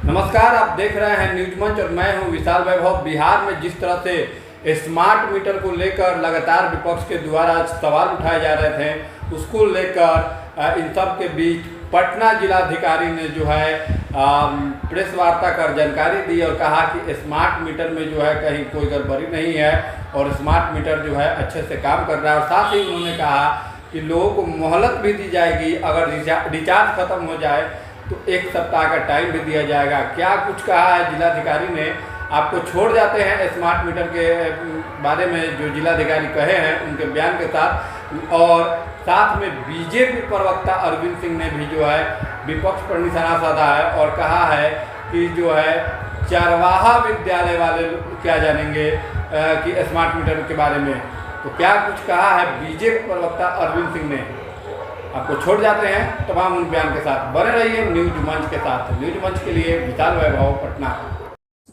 नमस्कार, आप देख रहे हैं न्यूज मंच और मैं हूं विशाल वैभव। बिहार में जिस तरह से स्मार्ट मीटर को लेकर लगातार विपक्ष के द्वारा सवाल उठाए जा रहे थे, उसको लेकर इन सब के बीच पटना जिलाधिकारी ने जो है प्रेस वार्ता कर जानकारी दी और कहा कि स्मार्ट मीटर में जो है कहीं कोई गड़बड़ी नहीं है और स्मार्ट मीटर जो है अच्छे से काम कर रहा है। और साथ ही उन्होंने कहा कि लोगों को मोहलत भी दी जाएगी, अगर रिचार्ज खत्म हो जाए तो 1 सप्ताह का टाइम भी दिया जाएगा। क्या कुछ कहा है जिलाधिकारी ने, आपको छोड़ जाते हैं स्मार्ट मीटर के बारे में जो जिलाधिकारी कहे हैं उनके बयान के साथ। और साथ में बीजेपी प्रवक्ता अरविंद सिंह ने भी जो है विपक्ष पर निशाना साधा है और कहा है कि जो है चरवाहा विद्यालय वाले क्या जानेंगे कि स्मार्ट मीटर के बारे में। तो क्या कुछ कहा है बीजेपी प्रवक्ता अरविंद सिंह ने, आपको छोड़ जाते हैं तमाम उन बयान के साथ। बने रहिए न्यूज मंच के साथ। न्यूज मंच के लिए विशाल वैभव, पटना।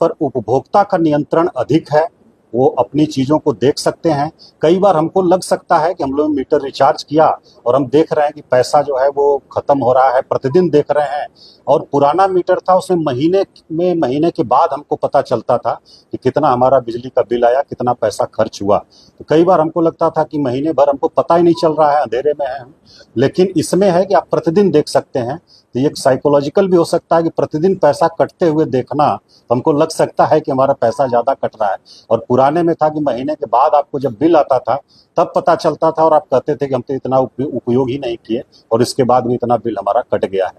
पर उपभोक्ता का नियंत्रण अधिक है, वो अपनी चीज़ों को देख सकते हैं। कई बार हमको लग सकता है कि हम लोग मीटर रिचार्ज किया और हम देख रहे हैं कि पैसा जो है वो ख़त्म हो रहा है, प्रतिदिन देख रहे हैं। और पुराना मीटर था, उसमें महीने के बाद हमको पता चलता था कि कितना हमारा बिजली का बिल आया, कितना पैसा खर्च हुआ। तो कई बार हमको लगता था कि महीने भर हमको पता ही नहीं चल रहा है, अंधेरे में है हम। लेकिन इसमें है कि आप प्रतिदिन देख सकते हैं। तो ये एक साइकोलॉजिकल भी हो सकता है कि प्रतिदिन पैसा कटते हुए देखना, तो हमको लग सकता है कि हमारा पैसा ज़्यादा कट रहा है। और पुराने में था कि महीने के बाद आपको जब बिल आता था तब पता चलता था और आप कहते थे कि हम तो इतना उपयोग ही नहीं किए और इसके बाद भी इतना बिल हमारा कट गया है।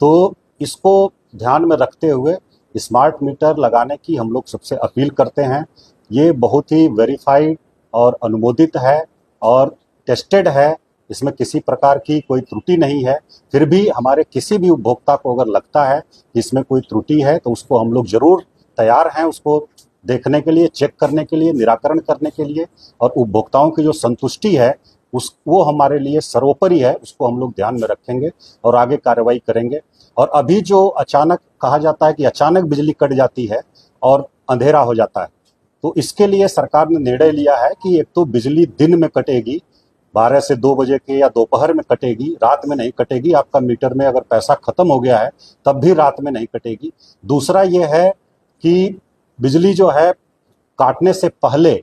तो इसको ध्यान में रखते हुए स्मार्ट मीटर लगाने की हम लोग सबसे अपील करते हैं। ये बहुत ही वेरीफाइड और अनुमोदित है और टेस्टेड है, इसमें किसी प्रकार की कोई त्रुटि नहीं है। फिर भी हमारे किसी भी उपभोक्ता को अगर लगता है कि इसमें कोई त्रुटि है तो उसको हम लोग ज़रूर तैयार हैं उसको देखने के लिए, चेक करने के लिए, निराकरण करने के लिए। और उपभोक्ताओं की जो संतुष्टि है वो हमारे लिए सर्वोपरि है, उसको हम लोग ध्यान में रखेंगे और आगे कार्रवाई करेंगे। और अभी जो अचानक कहा जाता है कि अचानक बिजली कट जाती है और अंधेरा हो जाता है, तो इसके लिए सरकार ने निर्णय लिया है कि एक तो बिजली दिन में कटेगी, 12 से 2 बजे के या दोपहर में कटेगी, रात में नहीं कटेगी। आपका मीटर में अगर पैसा खत्म हो गया है तब भी रात में नहीं कटेगी। दूसरा ये है कि बिजली जो है काटने से पहले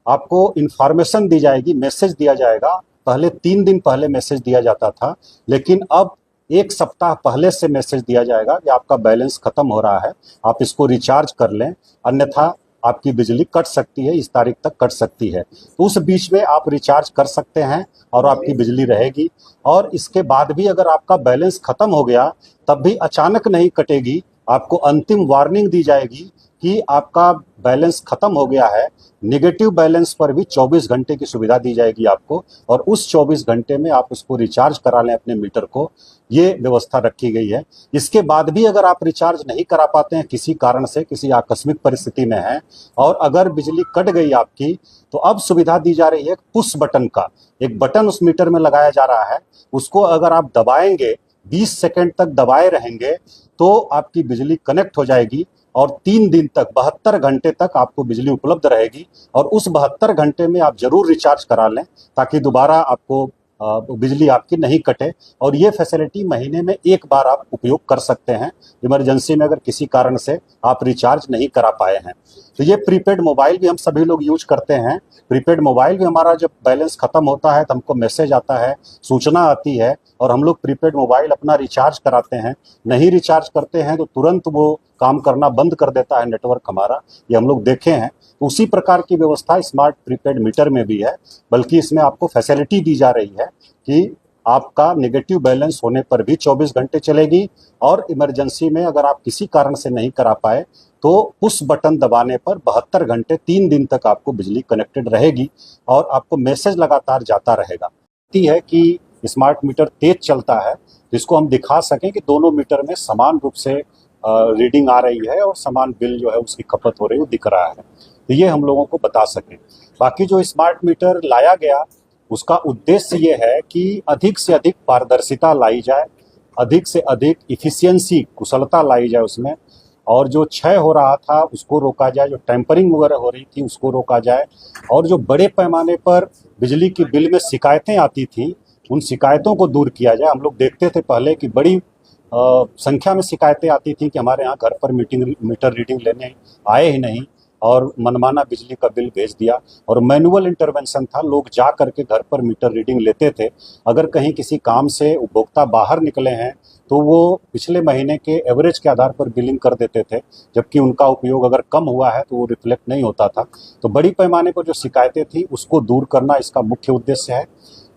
आपको इन्फॉर्मेशन दी जाएगी, मैसेज दिया जाएगा। पहले 3 दिन पहले मैसेज दिया जाता था, लेकिन अब 1 सप्ताह पहले से मैसेज दिया जाएगा कि आपका बैलेंस खत्म हो रहा है, आप इसको रिचार्ज कर लें, अन्यथा आपकी बिजली कट सकती है, इस तारीख तक कट सकती है। तो उस बीच में आप रिचार्ज कर सकते हैं और आपकी बिजली रहेगी। और इसके बाद भी अगर आपका बैलेंस खत्म हो गया तब भी अचानक नहीं कटेगी, आपको अंतिम वार्निंग दी जाएगी कि आपका बैलेंस खत्म हो गया है। नेगेटिव बैलेंस पर भी 24 घंटे की सुविधा दी जाएगी आपको, और उस 24 घंटे में आप उसको रिचार्ज करा लें अपने मीटर को, ये व्यवस्था रखी गई है। इसके बाद भी अगर आप रिचार्ज नहीं करा पाते हैं, किसी कारण से, किसी आकस्मिक परिस्थिति में हैं और अगर बिजली कट गई आपकी, तो अब सुविधा दी जा रही है पुश बटन का। एक बटन उस मीटर में लगाया जा रहा है, उसको अगर आप दबाएंगे, 20 सेकंड तक दबाए रहेंगे तो आपकी बिजली कनेक्ट हो जाएगी और 3 दिन तक, 72 घंटे तक आपको बिजली उपलब्ध रहेगी। और उस 72 घंटे में आप जरूर रिचार्ज करा लें ताकि दोबारा आपको बिजली आपकी नहीं कटे। और ये फैसिलिटी महीने में 1 बार आप उपयोग कर सकते हैं, इमरजेंसी में अगर किसी कारण से आप रिचार्ज नहीं करा पाए हैं। तो ये प्रीपेड मोबाइल भी हम सभी लोग यूज करते हैं। प्रीपेड मोबाइल भी हमारा जब बैलेंस खत्म होता है तो हमको मैसेज आता है, सूचना आती है और हम लोग प्रीपेड मोबाइल अपना रिचार्ज कराते हैं। नहीं रिचार्ज करते हैं तो तुरंत वो काम करना बंद कर देता है नेटवर्क हमारा, ये हम लोग देखे हैं। तो उसी प्रकार की व्यवस्था स्मार्ट प्रीपेड मीटर में भी है, बल्कि इसमें आपको फैसिलिटी दी जा रही है कि आपका नेगेटिव बैलेंस होने पर भी 24 घंटे चलेगी और इमरजेंसी में अगर आप किसी कारण से नहीं करा पाए तो उस बटन दबाने पर 72 घंटे, 3 दिन तक आपको बिजली कनेक्टेड रहेगी और आपको मैसेज लगातार जाता रहेगा। है कि स्मार्ट मीटर तेज चलता है, जिसको हम दिखा सकें कि दोनों मीटर में समान रूप से रीडिंग आ रही है और समान बिल जो है उसकी खपत हो रही है, दिख रहा है। तो ये हम लोगों को बता सकें। बाकी जो स्मार्ट मीटर लाया गया उसका उद्देश्य ये है कि अधिक से अधिक पारदर्शिता लाई जाए, अधिक से अधिक इफिशियंसी, कुशलता लाई जाए उसमें, और जो क्षय हो रहा था उसको रोका जाए, जो टेम्परिंग वगैरह हो रही थी उसको रोका जाए, और जो बड़े पैमाने पर बिजली की बिल में शिकायतें आती थी उन शिकायतों को दूर किया जाए। हम लोग देखते थे पहले कि बड़ी संख्या में शिकायतें आती थी कि हमारे यहाँ घर पर मीटर रीडिंग लेने आए ही नहीं और मनमाना बिजली का बिल भेज दिया। और मैनुअल इंटरवेंशन था, लोग जा करके घर पर मीटर रीडिंग लेते थे। अगर कहीं किसी काम से उपभोक्ता बाहर निकले हैं तो वो पिछले महीने के एवरेज के आधार पर बिलिंग कर देते थे, जबकि उनका उपयोग अगर कम हुआ है तो वो रिफ्लेक्ट नहीं होता था। तो बड़ी पैमाने पर जो शिकायतें थी उसको दूर करना इसका मुख्य उद्देश्य है।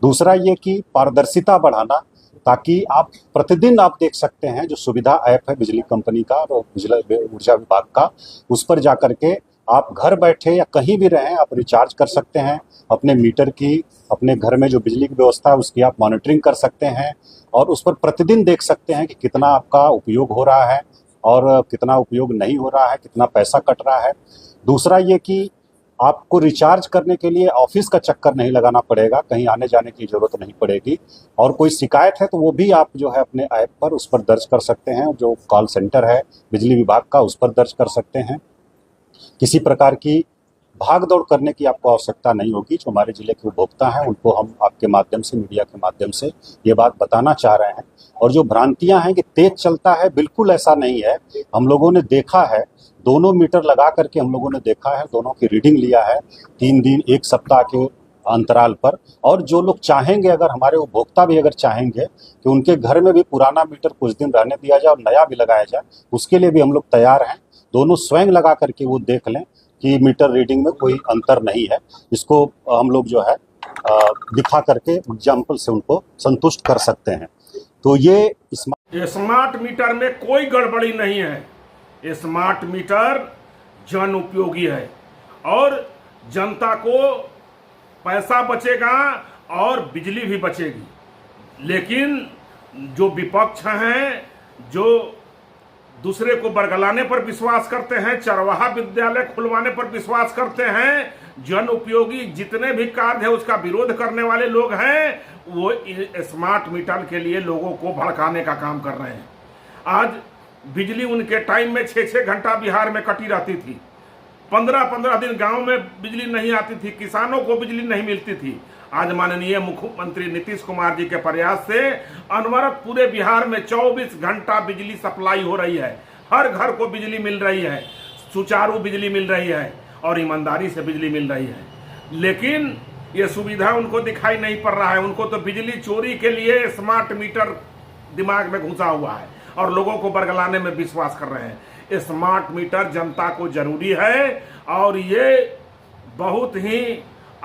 दूसरा ये कि पारदर्शिता बढ़ाना, ताकि आप प्रतिदिन आप देख सकते हैं जो सुविधा ऐप है बिजली कंपनी का और बिजली ऊर्जा विभाग का, उस पर जा करके आप घर बैठे या कहीं भी रहें आप रिचार्ज कर सकते हैं। अपने मीटर की, अपने घर में जो बिजली की व्यवस्था है उसकी आप मॉनिटरिंग कर सकते हैं और उस पर प्रतिदिन देख सकते हैं कि कितना आपका उपयोग हो रहा है और कितना उपयोग नहीं हो रहा है, कितना पैसा कट रहा है। दूसरा ये कि आपको रिचार्ज करने के लिए ऑफिस का चक्कर नहीं लगाना पड़ेगा, कहीं आने जाने की जरूरत नहीं पड़ेगी। और कोई शिकायत है तो वो भी आप जो है अपने ऐप पर उस पर दर्ज कर सकते हैं, जो कॉल सेंटर है बिजली विभाग का उस पर दर्ज कर सकते हैं। किसी प्रकार की भाग दौड़ करने की आपको आवश्यकता नहीं होगी। जो हमारे जिले के उपभोक्ता हैं उनको हम आपके माध्यम से, मीडिया के माध्यम से ये बात बताना चाह रहे हैं। और जो भ्रांतियां हैं कि तेज चलता है, बिल्कुल ऐसा नहीं है। हम लोगों ने देखा है, दोनों मीटर लगा करके हम लोगों ने देखा है, दोनों की रीडिंग लिया है 3 दिन 1 सप्ताह के अंतराल पर। और जो लोग चाहेंगे, अगर हमारे उपभोक्ता भी अगर चाहेंगे कि उनके घर में भी पुराना मीटर कुछ दिन रहने दिया जाए और नया भी लगाया जाए, उसके लिए भी हम लोग तैयार हैं। दोनों स्वयं लगा करके वो देख लें कि मीटर रीडिंग में कोई अंतर नहीं है। इसको हम लोग जो है दिखा करके एग्जाम्पल से उनको संतुष्ट कर सकते हैं। तो ये स्मार्ट मीटर में कोई गड़बड़ी नहीं है। स्मार्ट मीटर जन उपयोगी है और जनता को पैसा बचेगा और बिजली भी बचेगी। लेकिन जो विपक्ष हैं, जो दूसरे को बरगलाने पर विश्वास करते हैं, चरवाहा विद्यालय खुलवाने पर विश्वास करते हैं, जन उपयोगी जितने भी कार्य है उसका विरोध करने वाले लोग हैं, वो स्मार्ट मीटर के लिए लोगों को भड़काने का काम कर रहे हैं। आज बिजली उनके टाइम में 6-6 घंटा बिहार में कटी रहती थी, 15-15 दिन गांव में बिजली नहीं आती थी, किसानों को बिजली नहीं मिलती थी। आज माननीय मुख्यमंत्री नीतीश कुमार जी के प्रयास से अनवरत पूरे बिहार में 24 घंटा बिजली सप्लाई हो रही है। हर घर को बिजली मिल रही है, सुचारू बिजली मिल रही है और ईमानदारी से बिजली मिल रही है। लेकिन ये सुविधा उनको दिखाई नहीं पड़ रहा है। उनको तो बिजली चोरी के लिए स्मार्ट मीटर दिमाग में घुसा हुआ है और लोगों को बरगलाने में विश्वास कर रहे हैं। स्मार्ट मीटर जनता को जरूरी है और ये बहुत ही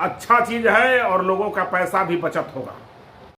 अच्छा चीज है और लोगों का पैसा भी बचत होगा।